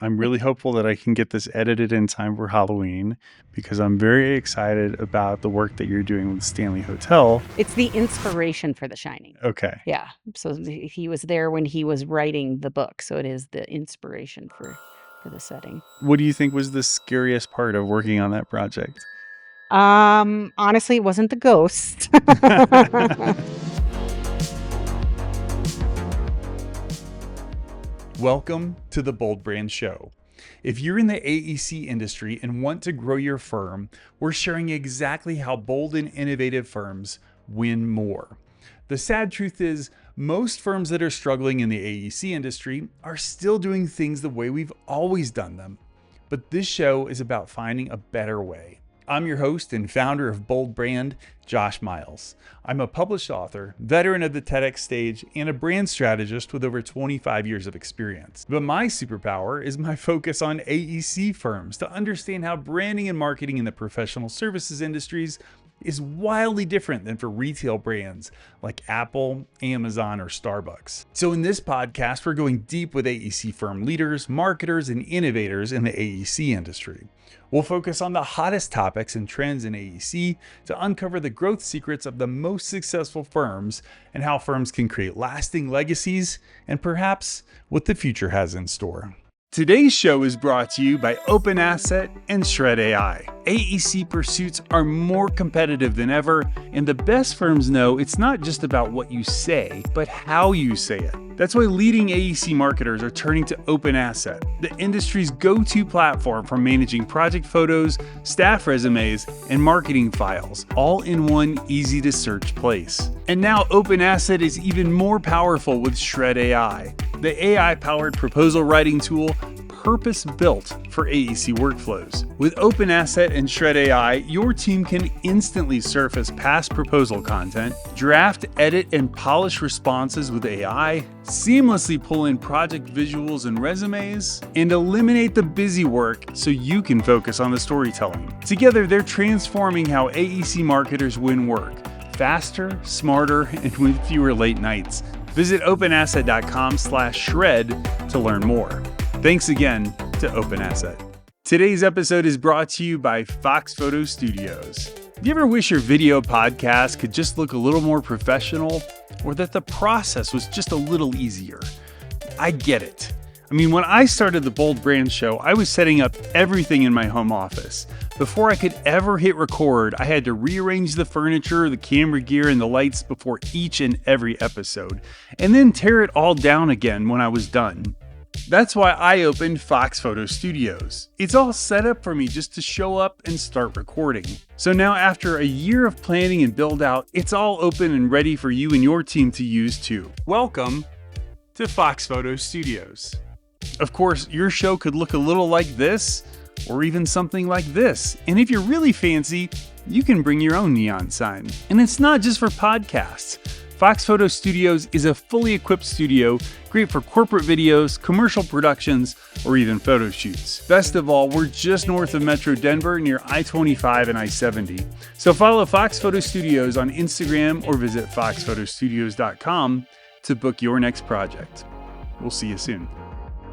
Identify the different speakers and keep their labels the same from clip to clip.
Speaker 1: I'm really hopeful that I can get this edited in time for Halloween because I'm very excited about the work that you're doing with Stanley Hotel.
Speaker 2: It's the inspiration for The Shining.
Speaker 1: Okay.
Speaker 2: Yeah. So he was there when he was writing the book. So it is the inspiration for the setting.
Speaker 1: What do you think was the scariest part of working on that project?
Speaker 2: Honestly, it wasn't the ghost.
Speaker 1: Welcome to the Bold Brand Show. If you're in the AEC industry and want to grow your firm, we're sharing exactly how bold and innovative firms win more. The sad truth is, most firms that are struggling in the AEC industry are still doing things the way we've always done them. But this show is about finding a better way. I'm your host and founder of Bold Brand, Josh Miles. I'm a published author, veteran of the TEDx stage, and a brand strategist with over 25 years of experience. But my superpower is my focus on AEC firms to understand how branding and marketing in the professional services industries is wildly different than for retail brands like Apple, Amazon, or Starbucks. So in this podcast, we're going deep with AEC firm leaders, marketers, and innovators in the AEC industry. We'll focus on the hottest topics and trends in AEC to uncover the growth secrets of the most successful firms and how firms can create lasting legacies and perhaps what the future has in store. Today's show is brought to you by Open Asset and Shred AI. AEC pursuits are more competitive than ever, and the best firms know it's not just about what you say, but how you say it. That's why leading AEC marketers are turning to Open Asset, the industry's go-to platform for managing project photos, staff resumes, and marketing files, all in one easy-to-search place. And now Open Asset is even more powerful with Shred AI, the AI-powered proposal writing tool purpose-built for AEC workflows. With Open Asset and Shred AI, your team can instantly surface past proposal content, draft, edit, and polish responses with AI, seamlessly pull in project visuals and resumes, and eliminate the busy work so you can focus on the storytelling. Together, they're transforming how AEC marketers win work faster, smarter, and with fewer late nights. Visit openasset.com/shred to learn more. Thanks again to Open Asset. Today's episode is brought to you by Fox Photo Studios. Do you ever wish your video podcast could just look a little more professional, or that the process was just a little easier? I get it. I mean, when I started the Bold Brand Show, I was setting up everything in my home office. Before I could ever hit record, I had to rearrange the furniture, the camera gear, and the lights before each and every episode, and then tear it all down again when I was done. That's why I opened Fox Photo Studios. It's all set up for me just to show up and start recording. So now after a year of planning and build out, it's all open and ready for you and your team to use too. Welcome to Fox Photo Studios. Of course, your show could look a little like this, or even something like this. And if you're really fancy, you can bring your own neon sign. And it's not just for podcasts. Fox Photo Studios is a fully equipped studio, great for corporate videos, commercial productions, or even photo shoots. Best of all, we're just north of Metro Denver near I-25 and I-70. So follow Fox Photo Studios on Instagram or visit foxphotostudios.com to book your next project. We'll see you soon.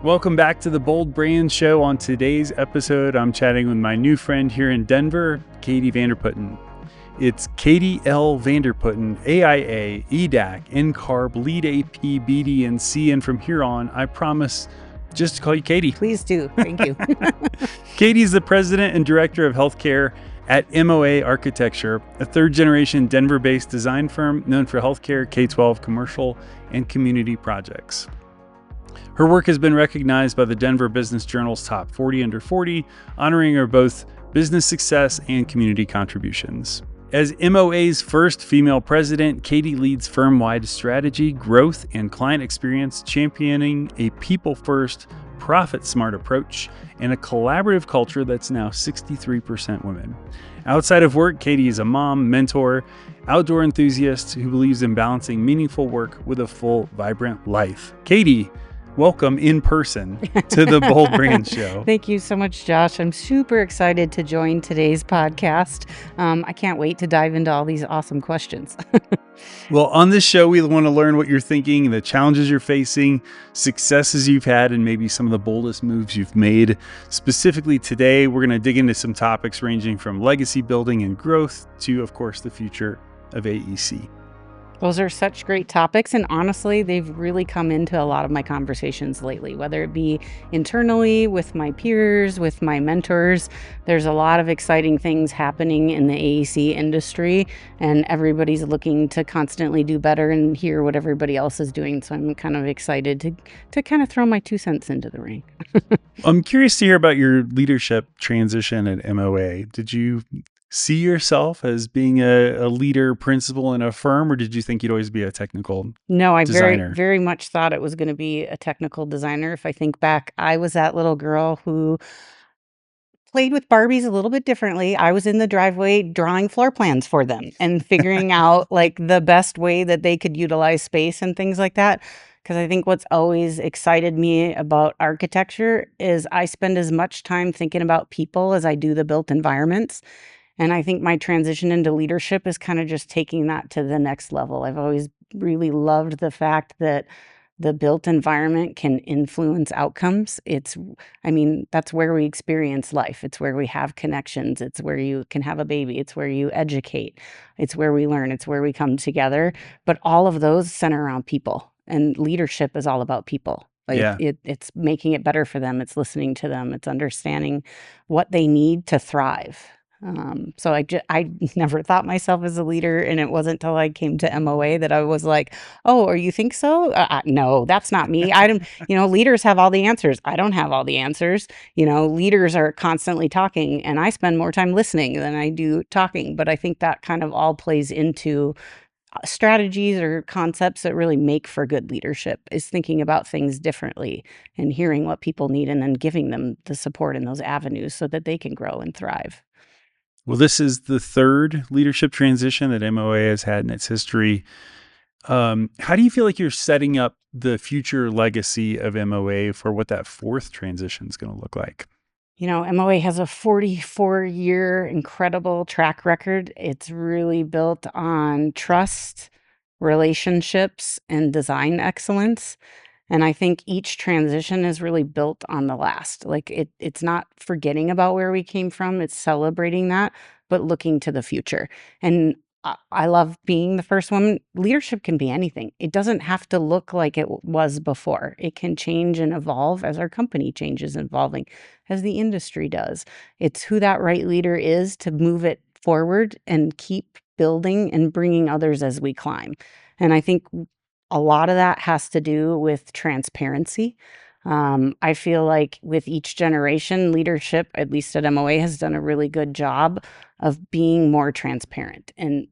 Speaker 1: Welcome back to the Bold Brand Show. On today's episode, I'm chatting with my new friend here in Denver, Katie Vander Putten. It's Katie L. Vander Putten, AIA, EDAC, NCARB, Lead AP, BD, and C. And from here on, I promise just to call you Katie.
Speaker 2: Please do. Thank you.
Speaker 1: Katie is the president and director of healthcare at MOA Architecture, a third-generation Denver-based design firm known for healthcare, K-12, commercial, and community projects. Her work has been recognized by the Denver Business Journal's Top 40 Under 40, honoring her both business success and community contributions. As MOA's first female president, Katie leads firm-wide strategy, growth, and client experience, championing a people-first, profit-smart approach and a collaborative culture that's now 63% women. Outside of work, Katie is a mom, mentor, outdoor enthusiast who believes in balancing meaningful work with a full, vibrant life. Katie, welcome in person to the Bold Brand Show.
Speaker 2: Thank you so much, Josh. I'm super excited to join today's podcast. I can't wait to dive into all these awesome questions.
Speaker 1: Well, on this show, we want to learn what you're thinking, the challenges you're facing, successes you've had, and maybe some of the boldest moves you've made. Specifically today, we're going to dig into some topics ranging from legacy building and growth to, of course, the future of AEC.
Speaker 2: Those are such great topics, and honestly, they've really come into a lot of my conversations lately, whether it be internally, with my peers, with my mentors. There's a lot of exciting things happening in the AEC industry, and everybody's looking to constantly do better and hear what everybody else is doing. So I'm kind of excited to kind of throw my 2 cents into the ring.
Speaker 1: I'm curious to hear about your leadership transition at MOA. Did you see yourself as being a leader principal in a firm, or did you think you'd always be a technical
Speaker 2: No, I
Speaker 1: designer?
Speaker 2: very much thought it was going to be a technical designer. If I think back, I was that little girl who played with Barbies a little bit differently. I was in the driveway drawing floor plans for them and figuring out like the best way that they could utilize space and things like that. Because I think what's always excited me about architecture is I spend as much time thinking about people as I do the built environments. And I think my transition into leadership is kind of just taking that to the next level. I've always really loved the fact that the built environment can influence outcomes. That's where we experience life. It's where we have connections. It's where you can have a baby. It's where you educate. It's where we learn. It's where we come together. But all of those center around people. And leadership is all about people.
Speaker 1: Yeah.
Speaker 2: It's making it better for them. It's listening to them. It's understanding what they need to thrive. So I never thought myself as a leader, and it wasn't until I came to MOA that I was like, "Oh, or you think so? No, that's not me. I don't. Leaders have all the answers. I don't have all the answers. Leaders are constantly talking, and I spend more time listening than I do talking. But I think that kind of all plays into strategies or concepts that really make for good leadership, is thinking about things differently and hearing what people need, and then giving them the support in those avenues so that they can grow and thrive."
Speaker 1: Well, this is the third leadership transition that MOA has had in its history. How do you feel like you're setting up the future legacy of MOA for what that fourth transition is going to look like?
Speaker 2: MOA has a 44-year incredible track record. It's really built on trust, relationships, and design excellence. And I think each transition is really built on the last. Like it's not forgetting about where we came from, it's celebrating that, but looking to the future. And I love being the first woman. Leadership can be anything. It doesn't have to look like it was before. It can change and evolve as our company changes and evolving, as the industry does. It's who that right leader is to move it forward and keep building and bringing others as we climb. And I think a lot of that has to do with transparency. I feel like with each generation, leadership, at least at MOA, has done a really good job of being more transparent and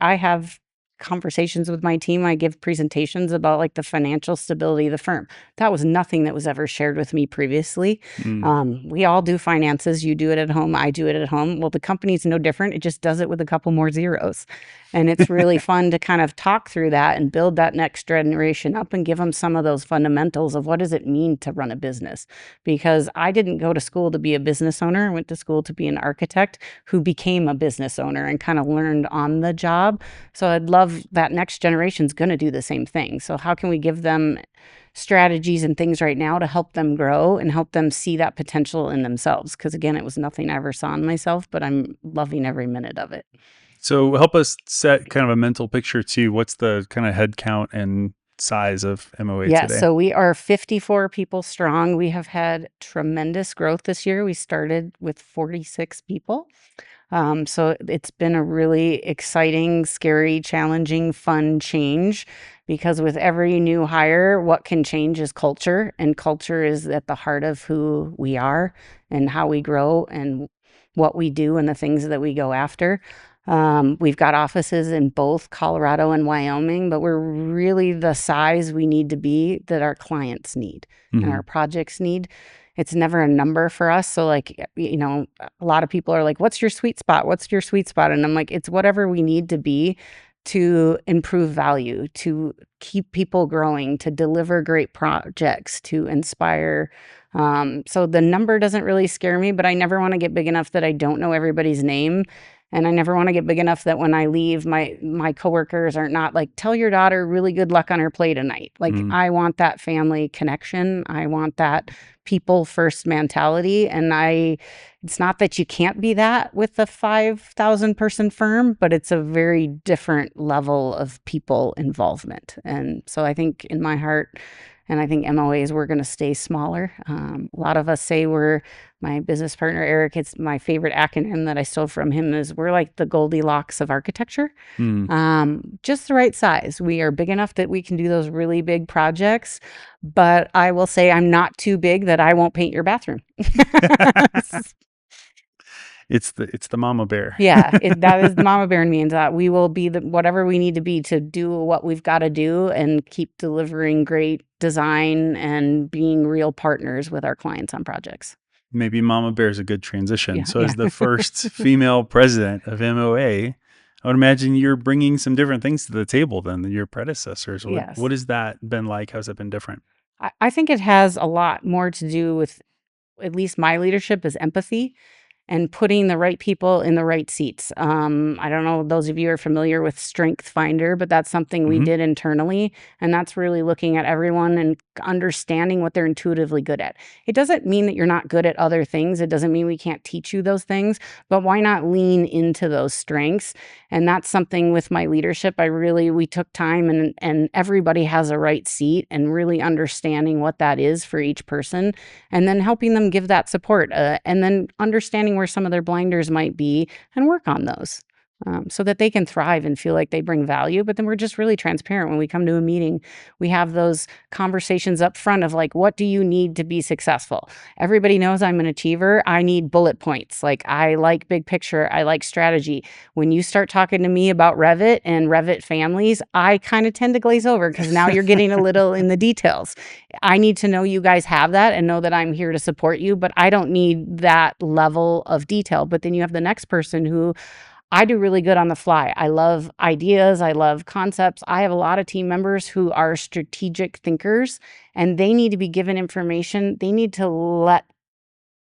Speaker 2: I have conversations with my team. I give presentations about like the financial stability of the firm. That was nothing that was ever shared with me previously. We all do finances. You do it at home. I do it at home. Well, the company's no different. It just does it with a couple more zeros. And it's really fun to kind of talk through that and build that next generation up and give them some of those fundamentals of what does it mean to run a business. Because I didn't go to school to be a business owner. I went to school to be an architect who became a business owner and kind of learned on the job. So I'd love that next generation's going to do the same thing. So how can we give them strategies and things right now to help them grow and help them see that potential in themselves? Because again, it was nothing I ever saw in myself, but I'm loving every minute of it.
Speaker 1: So help us set kind of a mental picture too. What's the kind of head count and size of MOA
Speaker 2: Yeah,
Speaker 1: today?
Speaker 2: so we are 54 people strong. We have had tremendous growth this year. We started with 46 people. So it's been a really exciting, scary, challenging, fun change, because with every new hire, what can change is culture, and culture is at the heart of who we are and how we grow and what we do and the things that we go after. We've got offices in both Colorado and Wyoming, but we're really the size we need to be that our clients need and our projects need. It's never a number for us. So a lot of people are like, what's your sweet spot? What's your sweet spot? And I'm like, it's whatever we need to be to improve value, to keep people growing, to deliver great projects, to inspire. So the number doesn't really scare me, but I never want to get big enough that I don't know everybody's name. And I never want to get big enough that when I leave, my coworkers are not like, tell your daughter really good luck on her play tonight. Like, I want that family connection. I want that people first mentality. And it's not that you can't be that with a 5,000 person firm, but it's a very different level of people involvement. And so I think in my heart, and I think MOAs, we're going to stay smaller. A lot of us say my business partner, Eric, it's my favorite acronym that I stole from him is we're like the Goldilocks of architecture. Just the right size. We are big enough that we can do those really big projects, but I will say I'm not too big that I won't paint your bathroom.
Speaker 1: It's the mama bear.
Speaker 2: Yeah, that is mama bear means that we will be whatever we need to be to do what we've got to do and keep delivering great design and being real partners with our clients on projects.
Speaker 1: Maybe mama bear is a good transition.
Speaker 2: Yeah,
Speaker 1: so as the first female president of MOA, I would imagine you're bringing some different things to the table than your predecessors.
Speaker 2: Yes.
Speaker 1: What has that been like? How's it been different?
Speaker 2: I think it has a lot more to do with, at least my leadership, is empathy and putting the right people in the right seats. I don't know, those of you are familiar with Strength Finder, but that's something we did internally. And that's really looking at everyone and understanding what they're intuitively good at. It doesn't mean that you're not good at other things. It doesn't mean we can't teach you those things, but why not lean into those strengths? And that's something with my leadership. We took time and everybody has a right seat and really understanding what that is for each person and then helping them give that support and then understanding where some of their blinders might be and work on those so that they can thrive and feel like they bring value. But then we're just really transparent when we come to a meeting. We have those conversations up front of like, what do you need to be successful? Everybody knows I'm an achiever. I need bullet points. Like, I like big picture. I like strategy. When you start talking to me about Revit and Revit families, I kind of tend to glaze over because now you're getting a little in the details. I need to know you guys have that and know that I'm here to support you, but I don't need that level of detail. But then you have the next person who I do really good on the fly. I love ideas. I love concepts. I have a lot of team members who are strategic thinkers and they need to be given information. They need to let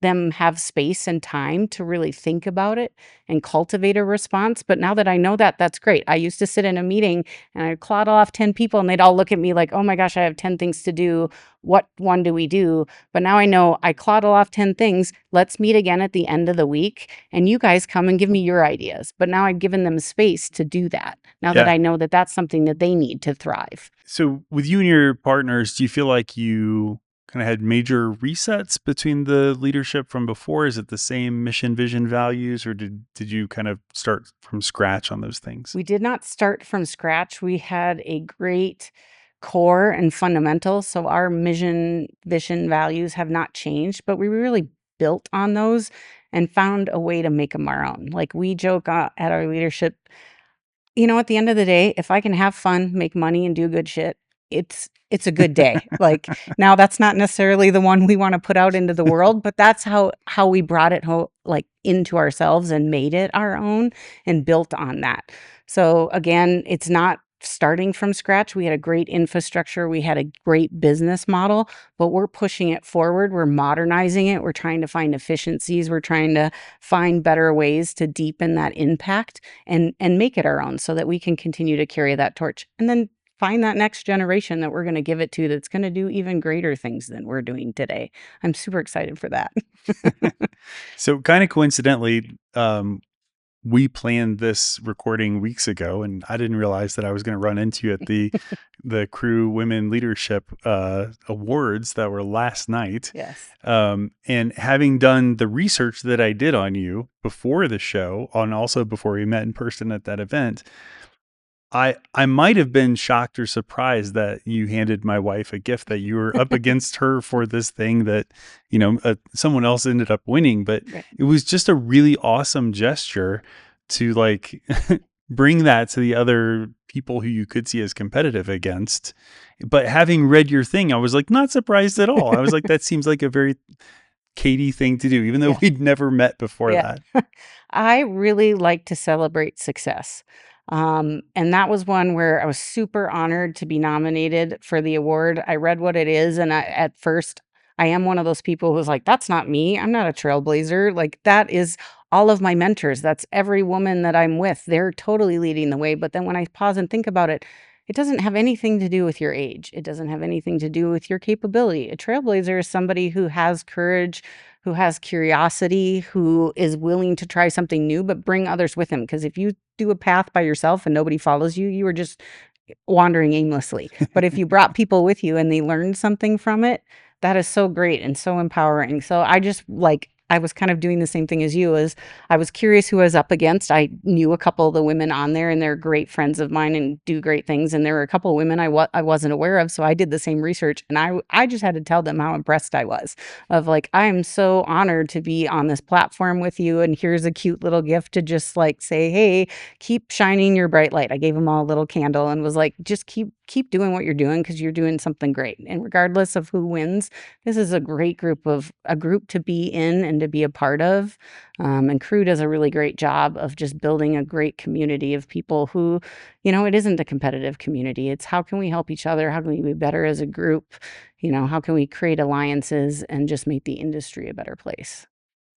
Speaker 2: them have space and time to really think about it and cultivate a response. But now that I know that, that's great. I used to sit in a meeting and I'd clod off 10 people and they'd all look at me like, oh my gosh, I have 10 things to do. What one do we do? But now I know I clod off 10 things. Let's meet again at the end of the week and you guys come and give me your ideas. But now I've given them space to do that. Now that I know that that's something that they need to thrive.
Speaker 1: So with you and your partners, do you feel like you kind of had major resets between the leadership from before? Is it the same mission, vision, values, or did you kind of start from scratch on those things?
Speaker 2: We did not start from scratch. We had a great core and fundamentals. So our mission, vision, values have not changed, but we really built on those and found a way to make them our own. Like, we joke at our leadership, at the end of the day, if I can have fun, make money, and do good shit, it's a good day. Like, now that's not necessarily the one we want to put out into the world, but that's how we brought it like into ourselves and made it our own and built on that. So again, it's not starting from scratch. We had a great infrastructure. We had a great business model, but we're pushing it forward. We're modernizing it. We're trying to find efficiencies. We're trying to find better ways to deepen that impact and make it our own so that we can continue to carry that torch and then find that next generation that we're going to give it to that's going to do even greater things than we're doing today. I'm super excited for that.
Speaker 1: So kind of coincidentally, we planned this recording weeks ago, and I didn't realize that I was going to run into you at the Crew Women Leadership Awards that were last night.
Speaker 2: Yes.
Speaker 1: And having done the research that I did on you before the show, and also before we met in person at that event, I might have been shocked or surprised that you handed my wife a gift, that you were up against her for this thing that, someone else ended up winning. But It was just a really awesome gesture to like bring that to the other people who you could see as competitive against. But having read your thing, I was like, not surprised at all. I was like, that seems like a very Katie thing to do, even though we'd never met before that.
Speaker 2: I really like to celebrate success. And that was one where I was super honored to be nominated for the award. I read what it is, and at first, I am one of those people who's like, "That's not me. I'm not a trailblazer." Like, that is all of my mentors. That's every woman that I'm with. They're totally leading the way. But then when I pause and think about it, it doesn't have anything to do with your age. It doesn't have anything to do with your capability. A trailblazer is somebody who has courage, who has curiosity, who is willing to try something new, but bring others with him. Because if you do a path by yourself and nobody follows you, you are just wandering aimlessly. But if you brought people with you and they learned something from it, that is so great and so empowering. So I just like I was kind of doing the same thing as you as I was curious who I was up against. I knew a couple of the women on there and they're great friends of mine and do great things. And there were a couple of women I wasn't aware of. So I did the same research and I just had to tell them how impressed I was of like, I am so honored to be on this platform with you. And here's a cute little gift to just like say, hey, keep shining your bright light. I gave them all a little candle and was like, just keep doing what you're doing because you're doing something great. And regardless of who wins, this is a great a group to be in and to be a part of. And Crew does a really great job of just building a great community of people who, it isn't a competitive community. It's how can we help each other? How can we be better as a group? How can we create alliances and just make the industry a better place?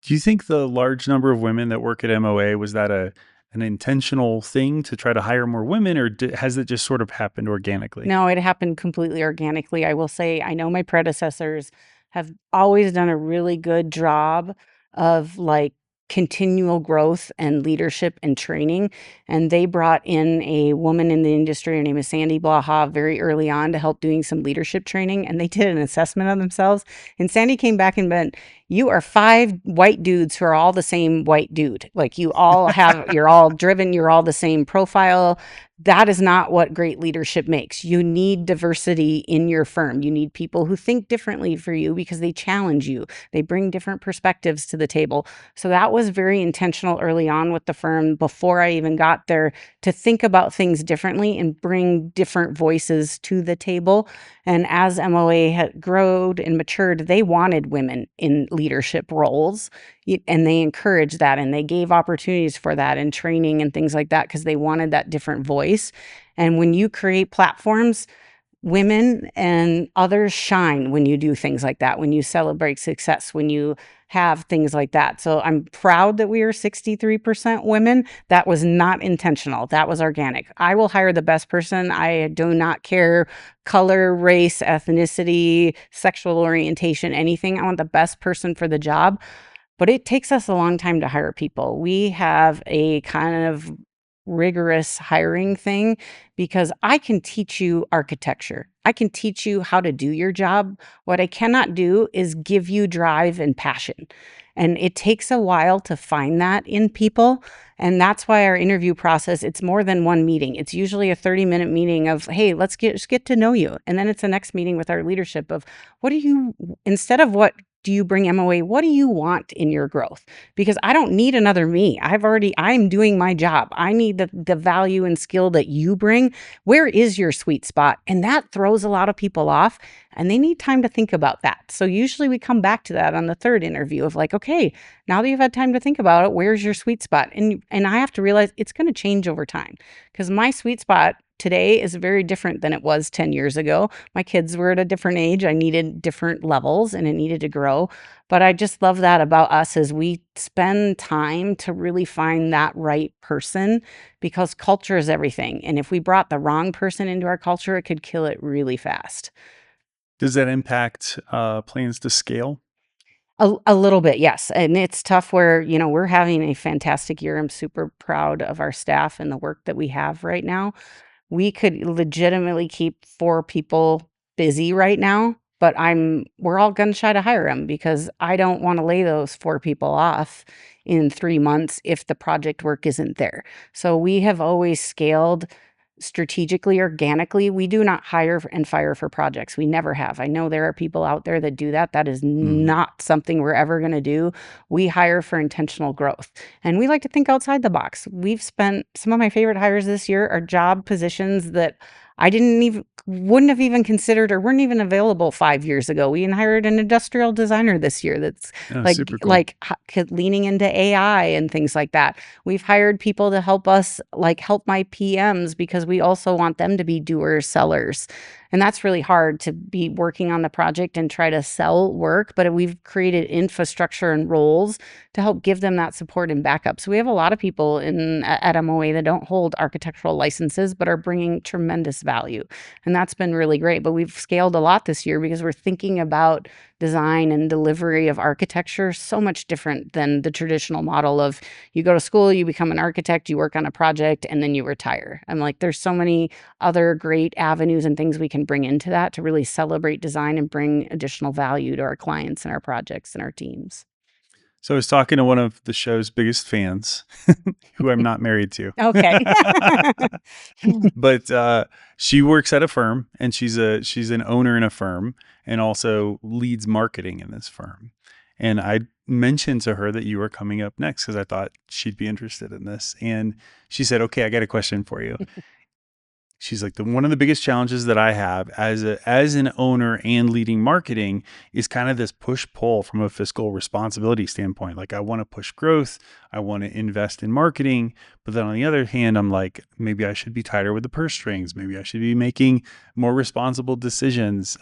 Speaker 1: Do you think the large number of women that work at MOA, was that an intentional thing to try to hire more women, or has it just sort of happened organically?
Speaker 2: No, it happened completely organically. I will say, I know my predecessors have always done a really good job of like continual growth and leadership and training. And they brought in a woman in the industry. Her name is Sandy Blaha very early on to help doing some leadership training. And they did an assessment of themselves. And Sandy came back and went, you are 5 white dudes who are all the same white dude. Like you're all driven, you're all the same profile. That is not what great leadership makes. You need diversity in your firm. You need people who think differently for you because they challenge you. They bring different perspectives to the table. So that was very intentional early on with the firm before I even got there to think about things differently and bring different voices to the table. And as MOA had grown and matured, they wanted women in leadership roles and they encouraged that and they gave opportunities for that and training and things like that because they wanted that different voice. And when you create platforms, women and others shine when you do things like that, when you celebrate success, when you have things like that. So I'm proud that we are 63% women. That was not intentional. That was organic. I will hire the best person. I do not care color, race, ethnicity, sexual orientation, anything. I want the best person for the job. But it takes us a long time to hire people. We have a kind of rigorous hiring thing because I can teach you architecture. I can teach you how to do your job. What I cannot do is give you drive and passion. And it takes a while to find that in people. And that's why our interview process, it's more than one meeting. It's usually a 30-minute meeting of, hey, just get to know you. And then it's the next meeting with our leadership of instead of what do you bring MOA? What do you want in your growth? Because I don't need another me. I'm doing my job. I need the value and skill that you bring. Where is your sweet spot? And that throws a lot of people off and they need time to think about that. So usually we come back to that on the third interview of like, okay, now that you've had time to think about it, where's your sweet spot? And I have to realize it's going to change over time because my sweet spot today is very different than it was 10 years ago. My kids were at a different age. I needed different levels and it needed to grow. But I just love that about us as we spend time to really find that right person because culture is everything. And if we brought the wrong person into our culture, it could kill it really fast.
Speaker 1: Does that impact plans to scale?
Speaker 2: A little bit, yes. And it's tough where, we're having a fantastic year. I'm super proud of our staff and the work that we have right now. We could legitimately keep 4 people busy right now, but we're all gun shy to hire them because I don't want to lay those 4 people off in 3 months if the project work isn't there. So we have always scaled strategically, organically. We do not hire and fire for projects. We never have. I know there are people out there that do that. That is not something we're ever going to do. We hire for intentional growth. And we like to think outside the box. We've spent some of my favorite hires this year are job positions that I didn't even wouldn't have even considered or weren't even available 5 years ago. We hired an industrial designer this year that's
Speaker 1: Oh,
Speaker 2: like
Speaker 1: super cool.
Speaker 2: like leaning into AI and things like that. We've hired people to help us, like help my PMs, because we also want them to be doers, sellers. And that's really hard, to be working on the project and try to sell work, but we've created infrastructure and roles to help give them that support and backup. So we have a lot of people at MOA that don't hold architectural licenses but are bringing tremendous value. And that's been really great. But we've scaled a lot this year because we're thinking about design and delivery of architecture so much different than the traditional model of you go to school, you become an architect, you work on a project, and then you retire. I'm like, there's so many other great avenues and things we can bring into that to really celebrate design and bring additional value to our clients and our projects and our teams.
Speaker 1: So I was talking to one of the show's biggest fans, who I'm not married to.
Speaker 2: Okay.
Speaker 1: But she works at a firm, and she's an owner in a firm, and also leads marketing in this firm. And I mentioned to her that you were coming up next because I thought she'd be interested in this. And she said, "Okay, I got a question for you." She's like, one of the biggest challenges that I have as an owner and leading marketing is kind of this push pull from a fiscal responsibility standpoint. Like, I want to push growth, I want to invest in marketing, but then on the other hand, I'm like, maybe I should be tighter with the purse strings. Maybe I should be making more responsible decisions.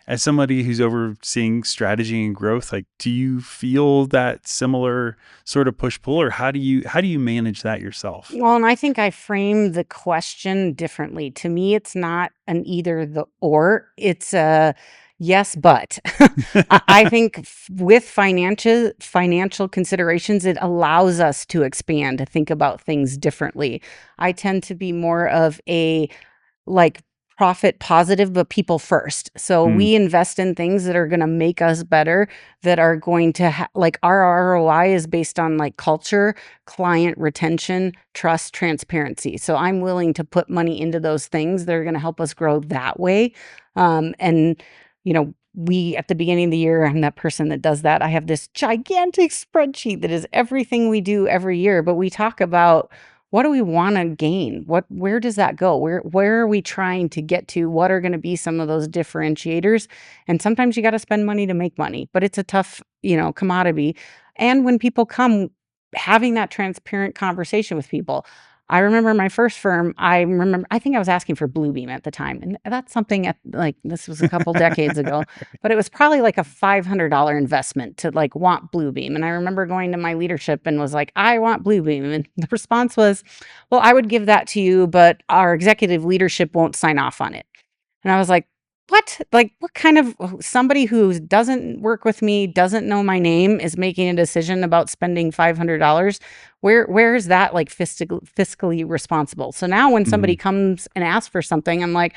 Speaker 1: As somebody who's overseeing strategy and growth, like, do you feel that similar sort of push pull, or how do you manage that yourself?
Speaker 2: Well, and I think I frame the question differently. To me, it's not an either the or, it's a yes, but. I think with financial considerations, it allows us to expand, to think about things differently. I tend to be more of a, like, profit positive, but people first. So
Speaker 1: Mm,
Speaker 2: we invest in things that are going to make us better, that are going to like, our ROI is based on like culture, client retention, trust, transparency. So I'm willing to put money into those things that are going to help us grow that way. And we, at the beginning of the year, I'm that person that does that. I have this gigantic spreadsheet that is everything we do every year, but we talk about, what do we want to gain? Where does that go? Where are we trying to get to? What are going to be some of those differentiators? And sometimes you got to spend money to make money, but it's a tough, commodity. And when people come, having that transparent conversation with people. I remember my first firm, I think I was asking for Bluebeam at the time. And that's something like, this was a couple decades ago, but it was probably like a $500 investment to like want Bluebeam. And I remember going to my leadership and was like, I want Bluebeam. And the response was, well, I would give that to you, but our executive leadership won't sign off on it. And I was like, what? Like, what kind of somebody who doesn't work with me, doesn't know my name, is making a decision about spending $500? Where is that like fiscally responsible? So now when somebody
Speaker 1: mhm,
Speaker 2: comes and asks for something, I'm like,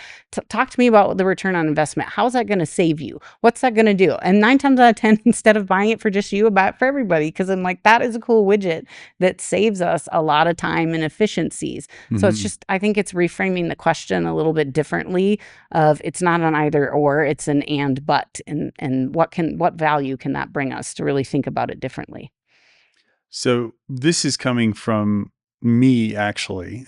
Speaker 2: talk to me about the return on investment. How's that going to save you? What's that going to do? And 9 times out of 10, instead of buying it for just you, I buy it for everybody, because I'm like, that is a cool widget that saves us a lot of time and efficiencies. So it's
Speaker 1: mhm.
Speaker 2: just, I think it's reframing the question a little bit differently, of it's not an either or, it's an and but, and what value can that bring us, to really think about it differently.
Speaker 1: So this is coming from me, actually.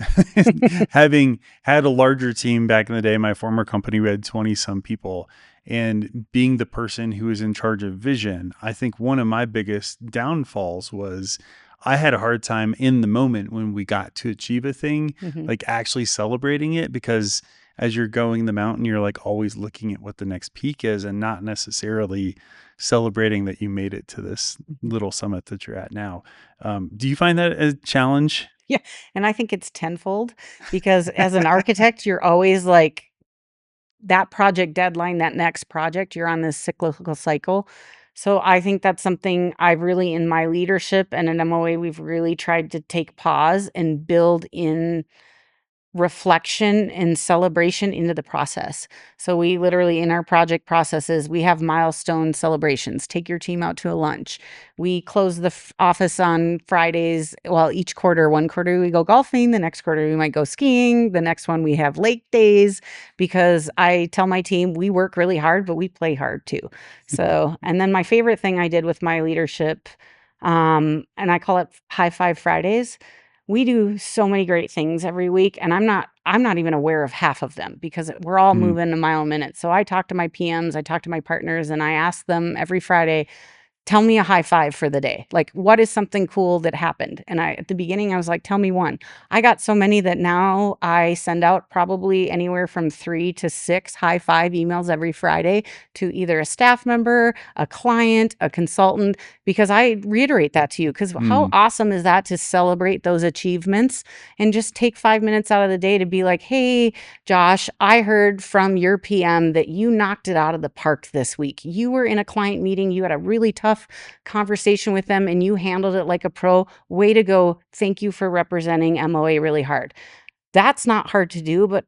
Speaker 1: Having had a larger team back in the day, my former company, we had 20 some people, and being the person who was in charge of vision, I think one of my biggest downfalls was I had a hard time in the moment when we got to achieve a thing,
Speaker 2: Mhm.
Speaker 1: like actually celebrating it, because as you're going the mountain, you're like always looking at what the next peak is and not necessarily celebrating that you made it to this
Speaker 2: Mhm.
Speaker 1: little summit that you're at now. Do you find that a challenge?
Speaker 2: Yeah, and I think it's tenfold, because as an architect, you're always like, that project deadline, that next project, you're on this cyclical cycle. So I think that's something I've really, in my leadership and at MOA, we've really tried to take pause and build in reflection and celebration into the process. So we literally, in our project processes, we have milestone celebrations. Take your team out to a lunch. We close the office on Fridays. Well, each quarter, one quarter we go golfing, the next quarter we might go skiing, the next one we have lake days, because I tell my team we work really hard, but we play hard too. So, and then my favorite thing I did with my leadership, and I call it High Five Fridays. We do so many great things every week, and I'm not even aware of half of them because we're all
Speaker 1: Mm,
Speaker 2: moving a mile a minute. So I talk to my PMs, I talk to my partners, and I ask them every Friday, tell me a high five for the day. Like, what is something cool that happened? And at the beginning, I was like, tell me one. I got so many that now I send out probably anywhere from 3 to 6 high five emails every Friday to either a staff member, a client, a consultant, because I reiterate that to you. Because how
Speaker 1: mm.
Speaker 2: awesome is that to celebrate those achievements and just take 5 minutes out of the day to be like, hey, Josh, I heard from your PM that you knocked it out of the park this week. You were in a client meeting, you had a really tough conversation with them and you handled it like a pro. Way to go. Thank you for representing MOA really hard. That's not hard to do, but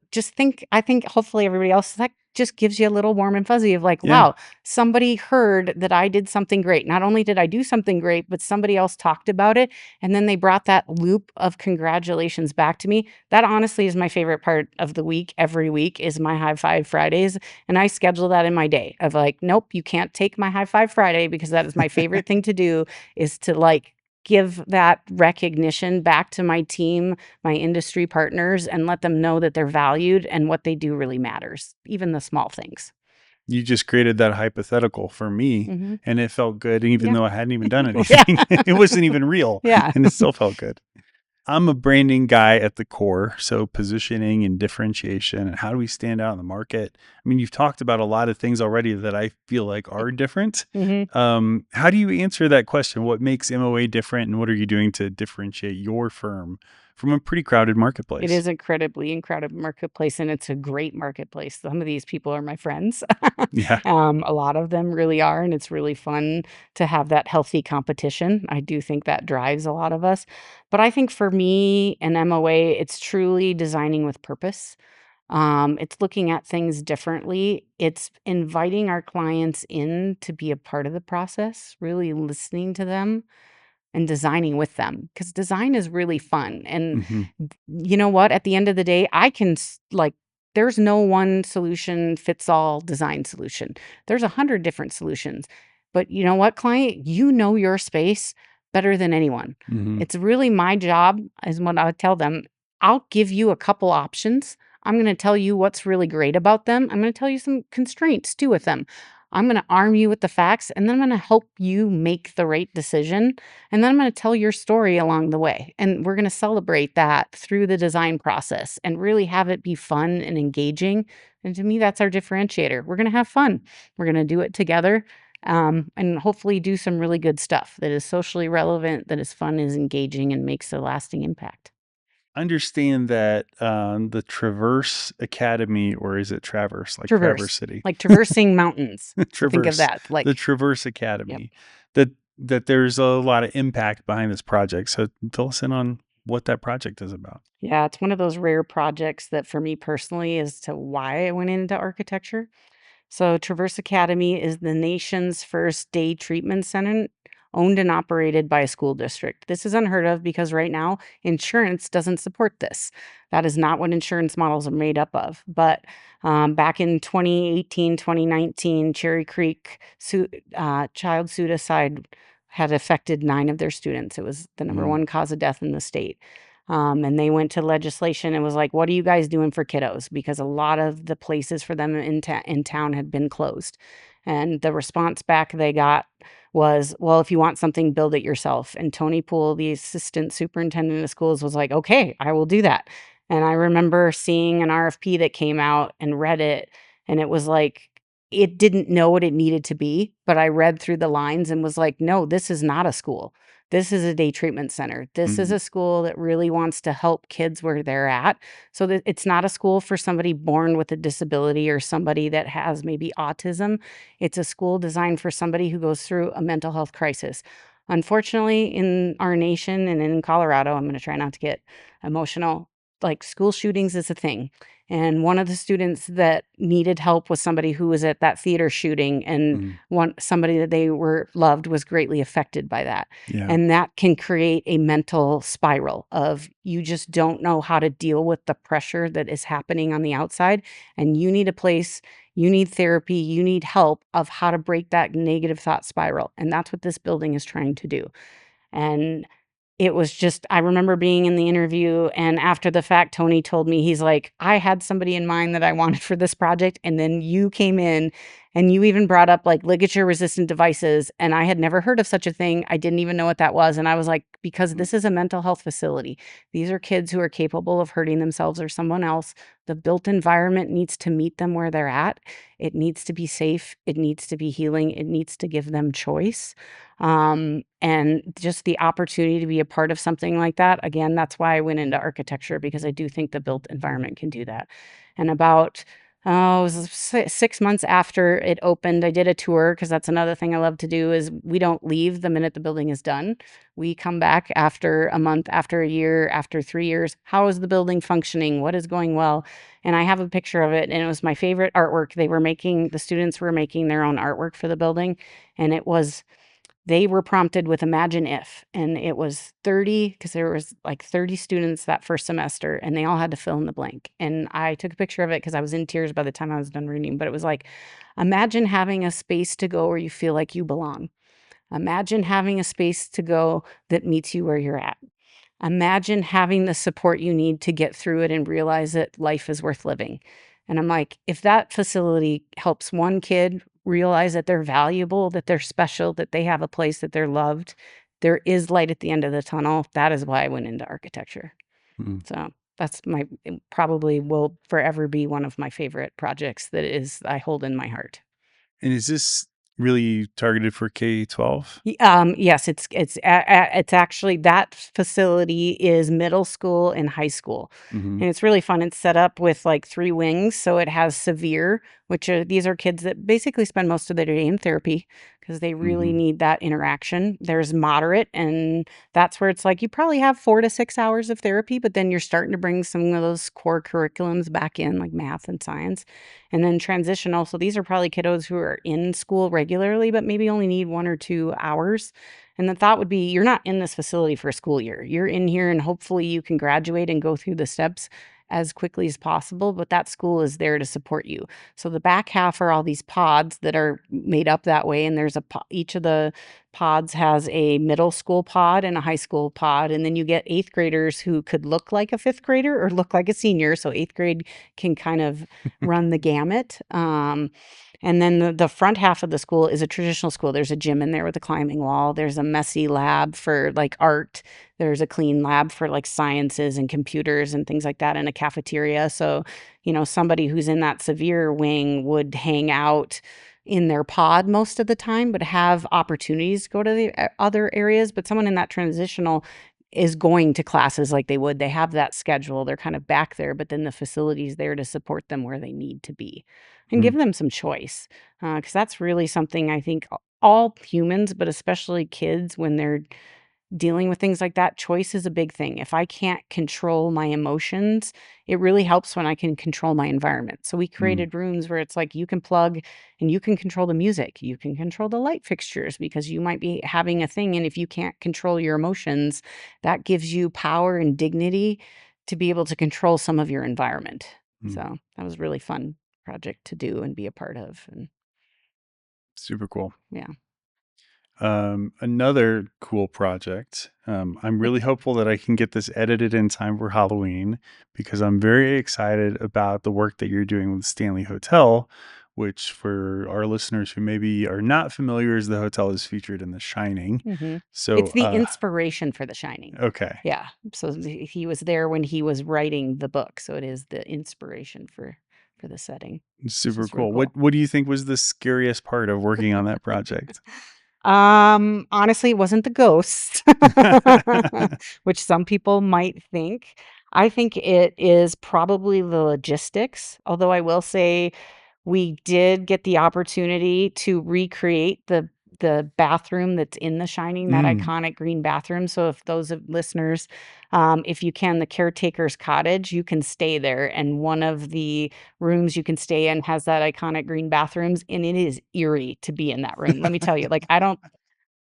Speaker 2: I think hopefully everybody else, that just gives you a little warm and fuzzy of like,
Speaker 1: Yeah.
Speaker 2: wow, somebody heard that I did something great. Not only did I do something great, but somebody else talked about it. And then they brought that loop of congratulations back to me. That honestly is my favorite part of the week. Every week is my high five Fridays. And I schedule that in my day of like, nope, you can't take my high five Friday because that is my favorite thing to do is to like give that recognition back to my team, my industry partners, and let them know that they're valued and what they do really matters, even the small things.
Speaker 1: You just created that hypothetical for me,
Speaker 2: Hmm.
Speaker 1: and it felt good, even
Speaker 2: Yeah.
Speaker 1: though I hadn't even done
Speaker 2: Yeah.
Speaker 1: anything. It wasn't even real,
Speaker 2: Yeah.
Speaker 1: and it still felt good. I'm a branding guy at the core, so positioning and differentiation and how do we stand out in the market? I mean, you've talked about a lot of things already that I feel like are different.
Speaker 2: Hmm.
Speaker 1: How do you answer that question? What makes MOA different, and what are you doing to differentiate your firm from a pretty crowded
Speaker 2: It
Speaker 1: marketplace?
Speaker 2: is incredibly crowded marketplace, and it's a great marketplace. Some of these people are my friends.
Speaker 1: Yeah.
Speaker 2: A lot of them really are, and it's really fun to have that healthy competition. I do think that drives a lot of us. But I think for me and MOA, it's truly designing with purpose. It's looking at things differently. It's inviting our clients in to be a part of the process, really listening to them and designing with them because design is really fun. And
Speaker 1: Hmm.
Speaker 2: you know what? At the end of the day, like, there's no one solution fits all design solution. There's 100 different solutions. But you know what, client? You know your space better than anyone.
Speaker 1: Hmm.
Speaker 2: It's really my job, is what I would tell them. I'll give you a couple options. I'm going to tell you what's really great about them. I'm going to tell you some constraints too with them. I'm going to arm you with the facts and then I'm going to help you make the right decision. And then I'm going to tell your story along the way. And we're going to celebrate that through the design process and really have it be fun and engaging. And to me, that's our differentiator. We're going to have fun. We're going to do it together, and hopefully do some really good stuff that is socially relevant, that is fun, is engaging, and makes a lasting impact.
Speaker 1: Understand that the Traverse Academy, or is it Traverse, like Traverse
Speaker 2: Traverse,
Speaker 1: City?
Speaker 2: like traversing mountains. So think of
Speaker 1: Traverse,
Speaker 2: that.
Speaker 1: the
Speaker 2: Like,
Speaker 1: Traverse
Speaker 2: yep.
Speaker 1: Academy, that there's a lot of impact behind this project. So fill us in on what that project is about.
Speaker 2: Yeah, it's one of those rare projects that for me personally is to why I went into architecture. So, Traverse Academy is the nation's first day treatment center owned and operated by a school district. This is unheard of because right now insurance doesn't support this. That is not what insurance models are made up of. But back in 2018, 2019, Cherry Creek child suicide had affected 9 of their students. It was the number
Speaker 1: Mm,
Speaker 2: one cause of death in the state. And they went to legislation and was like, "What are you guys doing for kiddos?" Because a lot of the places for them in town had been closed. And the response back they got was, "Well, if you want something, build it yourself." And Tony Poole, the assistant superintendent of schools, was like, "Okay, I will do that." And I remember seeing an RFP that came out and read it, and it was like, it didn't know what it needed to be, but I read through the lines and was like, "No, this is not a school. This is a day treatment center. This is
Speaker 1: mm,
Speaker 2: a school that really wants to help kids where they're at. So that it's not a school for somebody born with a disability or somebody that has maybe autism. It's a school designed for somebody who goes through a mental health crisis." Unfortunately, in our nation and in Colorado, I'm going to try not to get emotional. Like, school shootings is a thing. And one of the students that needed help was somebody who was at that theater shooting, and
Speaker 1: mm.
Speaker 2: somebody that they were loved was greatly affected by that.
Speaker 1: Yeah.
Speaker 2: And that can create a mental spiral of you just don't know how to deal with the pressure that is happening on the outside. And you need a place, you need therapy, you need help of how to break that negative thought spiral. And that's what this building is trying to do. And it was just, I remember being in the interview, and after the fact, Tony told me, he's like, I had somebody in mind that I wanted for this project. And then you came in and you even brought up like ligature resistant devices. And I had never heard of such a thing. I didn't even know what that was. And I was like, because this is a mental health facility. These are kids who are capable of hurting themselves or someone else. The built environment needs to meet them where they're at. It needs to be safe. It needs to be healing. It needs to give them choice. And just the opportunity to be a part of something like that. Again, that's why I went into architecture, because I do think the built environment can do that. And about, it was 6 months after it opened, I did a tour, because that's another thing I love to do is we don't leave the minute the building is done. We come back after a month, after a year, after 3 years. How is the building functioning? What is going well? And I have a picture of it, and it was my favorite artwork. The students were making their own artwork for the building, and they were prompted with imagine if, and it was 30, because there was like 30 students that first semester, and they all had to fill in the blank. And I took a picture of it because I was in tears by the time I was done reading, but it was like, imagine having a space to go where you feel like you belong. Imagine having a space to go that meets you where you're at. Imagine having the support you need to get through it and realize that life is worth living. And I'm like, if that facility helps one kid realize that they're valuable, that they're special, that they have a place, that they're loved, there is light at the end of the tunnel. That is why I went into architecture.
Speaker 1: Mm.
Speaker 2: So that's it probably will forever be one of my favorite projects that I hold in my heart.
Speaker 1: And is this really targeted for K-12?
Speaker 2: Yes, it's actually, that facility is middle school and high school,
Speaker 1: Mm-hmm.
Speaker 2: and it's really fun. It's set up with like 3 wings, so it has severe, these are kids that basically spend most of their day in therapy because they really
Speaker 1: Mm-hmm.
Speaker 2: need that interaction. There's moderate, and that's where it's like you probably have 4 to 6 hours of therapy, but then you're starting to bring some of those core curriculums back in, like math and science. And then transitional, so these are probably kiddos who are in school regularly, but maybe only need 1 or 2 hours. And the thought would be, you're not in this facility for a school year. You're in here and hopefully you can graduate and go through the steps as quickly as possible, but that school is there to support you. So the back half are all these pods that are made up that way, and there's each of the pods has a middle school pod and a high school pod, and then you get 8th graders who could look like a 5th grader or look like a senior, so 8th grade can kind of run the gamut. And then the front half of the school is a traditional school. There's a gym in there with a climbing wall. There's a messy lab for like art. There's a clean lab for like sciences and computers and things like that, and a cafeteria. So, somebody who's in that severe wing would hang out in their pod most of the time, but have opportunities to go to the other areas. But someone in that transitional is going to classes like they would. They have that schedule. They're kind of back there, but then the facility's there to support them where they need to be and give them some choice. Because that's really something I think all humans, but especially kids, when they're dealing with things like that, choice is a big thing. If I can't control my emotions, it really helps when I can control my environment. So we
Speaker 1: Mm-hmm.
Speaker 2: created rooms where it's like you can plug and you can control the music, you can control the light fixtures, because you might be having a thing. And if you can't control your emotions, that gives you power and dignity to be able to control some of your environment.
Speaker 1: Mm.
Speaker 2: So that was a really fun project to do and be a part of. And
Speaker 1: Super cool.
Speaker 2: yeah.
Speaker 1: Another cool project. I'm really hopeful that I can get this edited in time for Halloween, because I'm very excited about the work that you're doing with Stanley Hotel, which, for our listeners who maybe are not familiar, is the hotel is featured in The Shining.
Speaker 2: Mhm.
Speaker 1: So,
Speaker 2: It's the inspiration for The Shining.
Speaker 1: okay,
Speaker 2: Yeah. So he was there when he was writing the book, so it is the inspiration for the setting, which
Speaker 1: super
Speaker 2: is really
Speaker 1: cool.
Speaker 2: cool.
Speaker 1: What do you think was the scariest part of working on that project?
Speaker 2: Honestly, it wasn't the ghost, which some people might think. I think it is probably the logistics, although I will say we did get the opportunity to recreate the bathroom that's in The Shining, that
Speaker 1: Mm.
Speaker 2: iconic green bathroom. So if those of listeners, if you can, the caretaker's cottage, you can stay there, and one of the rooms you can stay in has that iconic green bathrooms, and it is eerie to be in that room. Let me tell you, like,